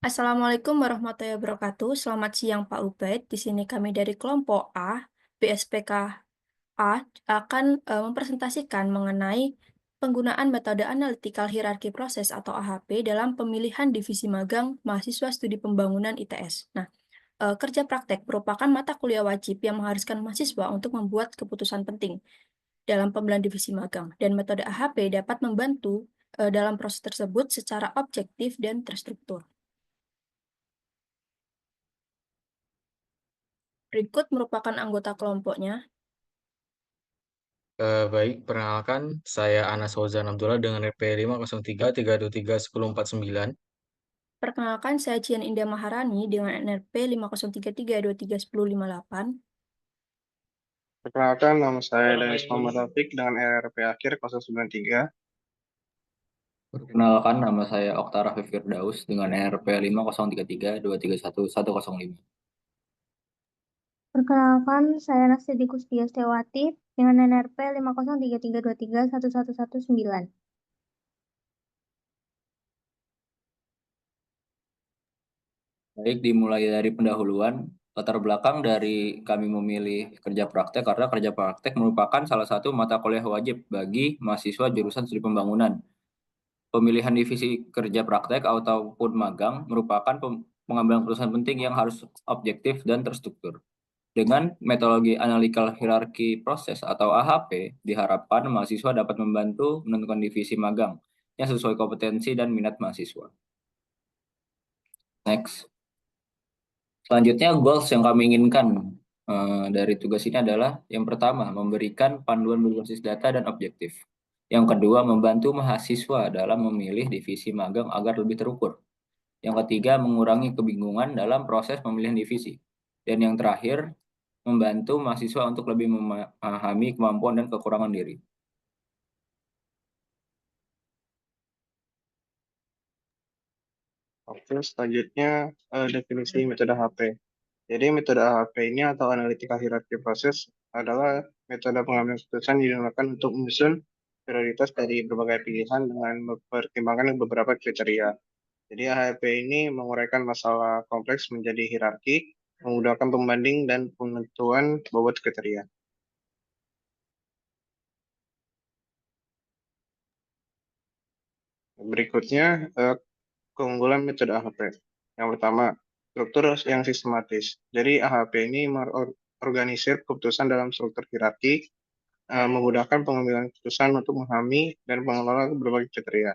Assalamualaikum warahmatullahi wabarakatuh. Selamat siang Pak Ubaid. Di sini kami dari kelompok A, BSPK A, akan mempresentasikan mengenai penggunaan metode analitikal hierarki proses atau AHP dalam pemilihan divisi magang mahasiswa studi pembangunan ITS. Nah, kerja praktek merupakan mata kuliah wajib yang mengharuskan mahasiswa untuk membuat keputusan penting dalam pemilihan divisi magang, dan metode AHP dapat membantu dalam proses tersebut secara objektif dan terstruktur. Berikut merupakan anggota kelompoknya. Baik, perkenalkan saya Anas Fauzan Abdullah dengan RP 503-323-1049. Perkenalkan, saya Cian Indah Maharani dengan NRP 503323108. Perkenalkan, nama saya Danis Muhammad Taufik dengan RRP akhir 093. Perkenalkan, nama saya Oktar Raffi Firdaus dengan RP 50332311105. Perkenalkan, saya Nastidi Kustia Setiawati dengan NRP 50333231119. Baik, dimulai dari pendahuluan. Latar belakang dari kami memilih kerja praktek karena kerja praktek merupakan salah satu mata kuliah wajib bagi mahasiswa jurusan studi pembangunan. Pemilihan divisi kerja praktek ataupun magang merupakan pengambilan keputusan penting yang harus objektif dan terstruktur. Dengan metodologi analytical hierarchy proses atau AHP, diharapkan mahasiswa dapat membantu menentukan divisi magang yang sesuai kompetensi dan minat mahasiswa. Next. Selanjutnya, goals yang kami inginkan dari tugas ini adalah yang pertama, memberikan panduan berbasis data dan objektif. Yang kedua, membantu mahasiswa dalam memilih divisi magang agar lebih terukur. Yang ketiga, mengurangi kebingungan dalam proses pemilihan divisi. Dan yang terakhir, membantu mahasiswa untuk lebih memahami kemampuan dan kekurangan diri. Oke, selanjutnya definisi metode HP. Jadi metode AHP ini atau Analytical Hierarchy Process adalah metode pengambilan keputusan yang digunakan untuk menyusun prioritas dari berbagai pilihan dengan mempertimbangkan beberapa kriteria. Jadi AHP ini menguraikan masalah kompleks menjadi hierarki, memudahkan pembanding dan penentuan bobot kriteria. Berikutnya, keunggulan metode AHP. Yang pertama, struktur yang sistematis. Jadi AHP ini mengorganisir keputusan dalam struktur hierarki, memudahkan pengambilan keputusan untuk memahami dan mengelola berbagai kriteria.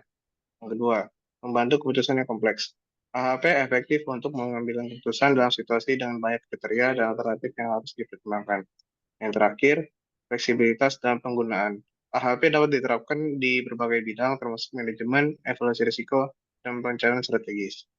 Yang kedua, membantu keputusan yang kompleks. AHP efektif untuk mengambil keputusan dalam situasi dengan banyak kriteria dan alternatif yang harus dipertimbangkan. Yang terakhir, fleksibilitas dalam penggunaan. AHP dapat diterapkan di berbagai bidang termasuk manajemen, evaluasi risiko, dan perencanaan strategis.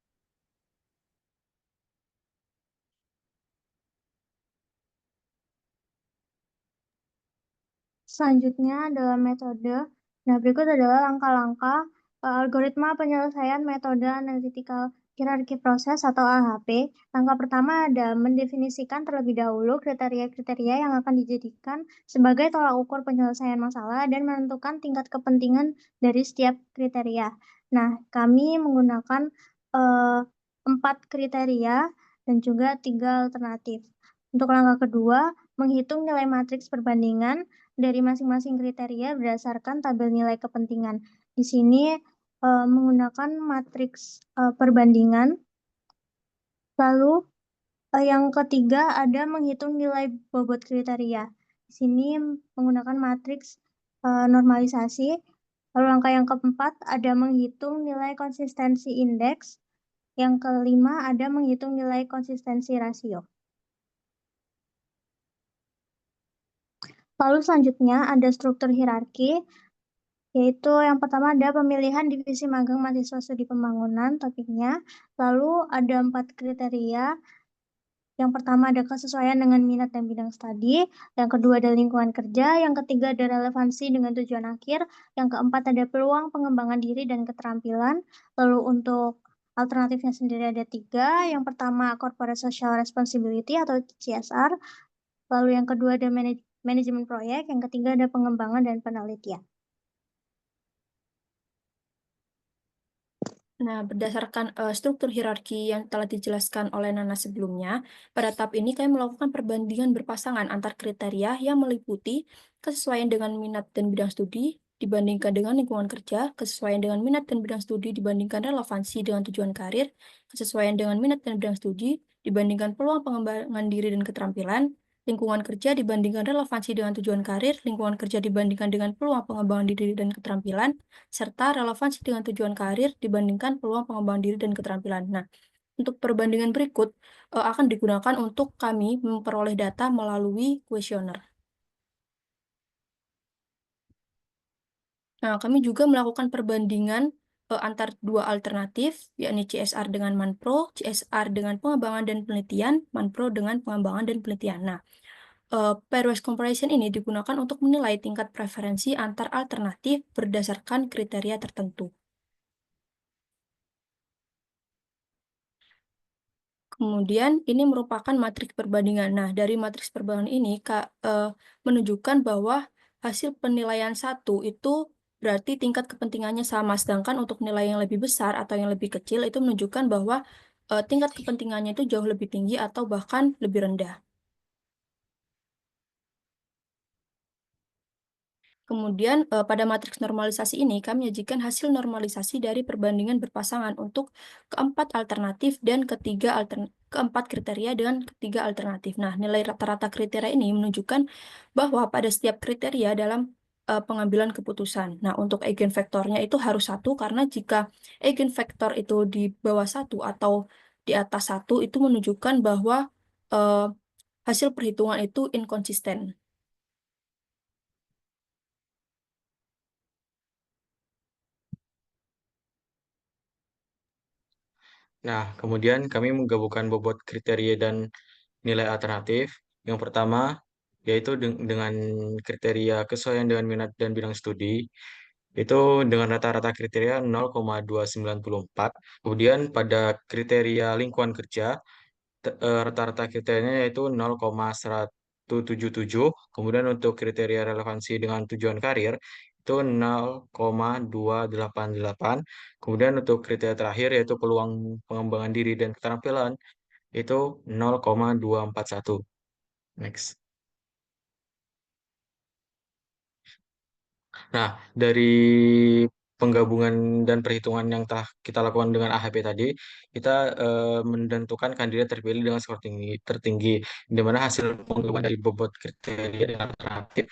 Selanjutnya adalah metode. Nah, berikut adalah langkah-langkah algoritma penyelesaian metode analytical hierarchy proses atau AHP. Langkah pertama ada mendefinisikan terlebih dahulu kriteria-kriteria yang akan dijadikan sebagai tolak ukur penyelesaian masalah dan menentukan tingkat kepentingan dari setiap kriteria. Nah, kami menggunakan 4 kriteria dan juga 3 alternatif. Untuk langkah kedua, menghitung nilai matriks perbandingan dari masing-masing kriteria berdasarkan tabel nilai kepentingan. Di sini menggunakan matriks perbandingan. Lalu yang ketiga ada menghitung nilai bobot kriteria. Di sini menggunakan matriks normalisasi. Lalu langkah yang keempat ada menghitung nilai konsistensi indeks. Yang kelima ada menghitung nilai konsistensi rasio. Lalu selanjutnya ada struktur hierarki, yaitu yang pertama ada pemilihan divisi magang mahasiswa studi pembangunan topiknya. Lalu ada 4 kriteria. Yang pertama ada kesesuaian dengan minat dan bidang studi. Yang kedua ada lingkungan kerja. Yang ketiga ada relevansi dengan tujuan akhir. Yang keempat ada peluang pengembangan diri dan keterampilan. Lalu untuk alternatifnya sendiri ada 3. Yang pertama corporate social responsibility atau CSR. Lalu yang kedua ada manajemen proyek. Yang ketiga ada pengembangan dan penelitian. Nah, berdasarkan struktur hierarki yang telah dijelaskan oleh Nana sebelumnya, pada tahap ini kami melakukan perbandingan berpasangan antar kriteria yang meliputi kesesuaian dengan minat dan bidang studi dibandingkan dengan lingkungan kerja, kesesuaian dengan minat dan bidang studi dibandingkan relevansi dengan tujuan karir, kesesuaian dengan minat dan bidang studi dibandingkan peluang pengembangan diri dan keterampilan, lingkungan kerja dibandingkan relevansi dengan tujuan karir, lingkungan kerja dibandingkan dengan peluang pengembangan diri dan keterampilan, serta relevansi dengan tujuan karir dibandingkan peluang pengembangan diri dan keterampilan. Nah, untuk perbandingan berikut akan digunakan untuk kami memperoleh data melalui kuesioner. Nah, kami juga melakukan perbandingan antar dua alternatif, yakni CSR dengan Manpro, CSR dengan pengembangan dan penelitian, Manpro dengan pengembangan dan penelitian. Nah, pairwise comparison ini digunakan untuk menilai tingkat preferensi antar alternatif berdasarkan kriteria tertentu. Kemudian ini merupakan matriks perbandingan. Nah, dari matriks perbandingan ini menunjukkan bahwa hasil penilaian satu itu berarti tingkat kepentingannya sama, sedangkan untuk nilai yang lebih besar atau yang lebih kecil itu menunjukkan bahwa tingkat kepentingannya itu jauh lebih tinggi atau bahkan lebih rendah. Kemudian pada matriks normalisasi ini kami menyajikan hasil normalisasi dari perbandingan berpasangan untuk keempat alternatif dan keempat kriteria dengan ketiga alternatif. Nah, nilai rata-rata kriteria ini menunjukkan bahwa pada setiap kriteria dalam pengambilan keputusan. Nah, untuk eigenvektornya itu harus satu karena jika eigenvektor itu di bawah satu atau di atas satu itu menunjukkan bahwa eh, hasil perhitungan itu inkonsisten. Nah, kemudian kami menggabungkan bobot kriteria dan nilai alternatif. Yang pertama, yaitu dengan kriteria kesesuaian dengan minat dan bidang studi, itu dengan rata-rata kriteria 0,294. Kemudian pada kriteria lingkungan kerja, rata-rata kriterianya yaitu 0,177. Kemudian untuk kriteria relevansi dengan tujuan karir, itu 0,288. Kemudian untuk kriteria terakhir yaitu peluang pengembangan diri dan keterampilan, itu 0,241. Next. Nah, dari penggabungan dan perhitungan yang telah kita lakukan dengan AHP tadi, kita menentukan kandidat terpilih dengan skor tertinggi, di mana hasil penggabungan dari bobot kriteria dan alternatif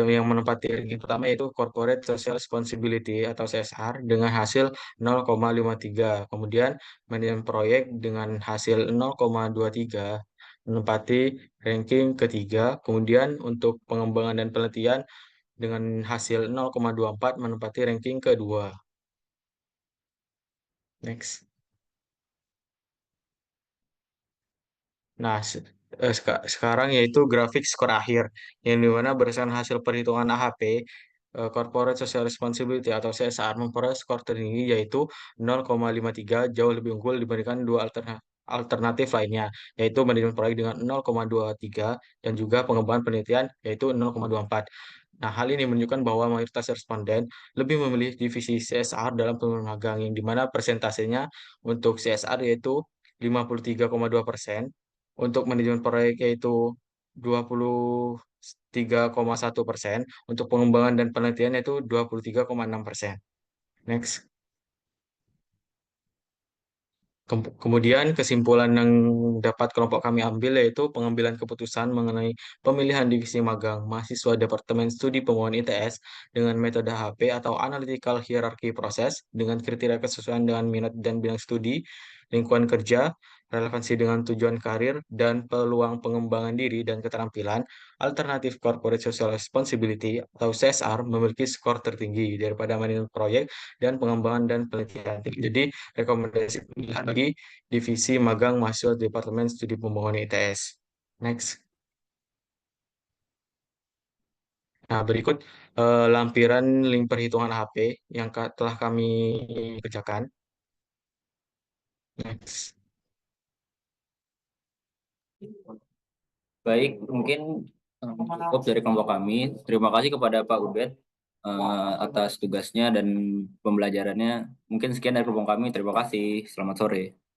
yang menempati ranking pertama yaitu Corporate Social Responsibility atau CSR dengan hasil 0,53. Kemudian manajemen proyek dengan hasil 0,23 menempati ranking ketiga. Kemudian untuk pengembangan dan penelitian dengan hasil 0,24 menempati ranking kedua. Next. Nah, sekarang yaitu grafik skor akhir, yang dimana berdasarkan hasil perhitungan AHP, Corporate Social Responsibility atau CSR memperoleh skor tertinggi yaitu 0,53, jauh lebih unggul dibandingkan dua alternatif lainnya, yaitu manajemen proyek dengan 0,23 dan juga pengembangan penelitian yaitu 0,24. Nah, hal ini menunjukkan bahwa mayoritas responden lebih memilih divisi CSR dalam pemilihan magang, yang dimana persentasenya untuk CSR yaitu 53,2%, untuk manajemen proyek yaitu 23,1%, untuk pengembangan dan penelitian yaitu 23,6%. Next. Kemudian kesimpulan yang dapat kelompok kami ambil yaitu pengambilan keputusan mengenai pemilihan divisi magang mahasiswa Departemen Studi Pembangunan ITS dengan metode HP atau Analytical Hierarchy Process dengan kriteria kesesuaian dengan minat dan bidang studi, lingkungan kerja, relevansi dengan tujuan karir, dan peluang pengembangan diri dan keterampilan. Alternatif Corporate Social Responsibility atau CSR memiliki skor tertinggi daripada manajemen proyek dan pengembangan dan penelitian. Jadi, rekomendasi pilihan bagi divisi magang mahasiswa Departemen Studi Pembangunan ITS. Next. Nah, berikut lampiran link perhitungan HP yang telah kami kerjakan. Next. Baik, mungkin cukup dari kelompok kami. Terima kasih kepada Pak Ubed atas tugasnya dan pembelajarannya. Mungkin sekian dari kelompok kami. Terima kasih. Selamat sore.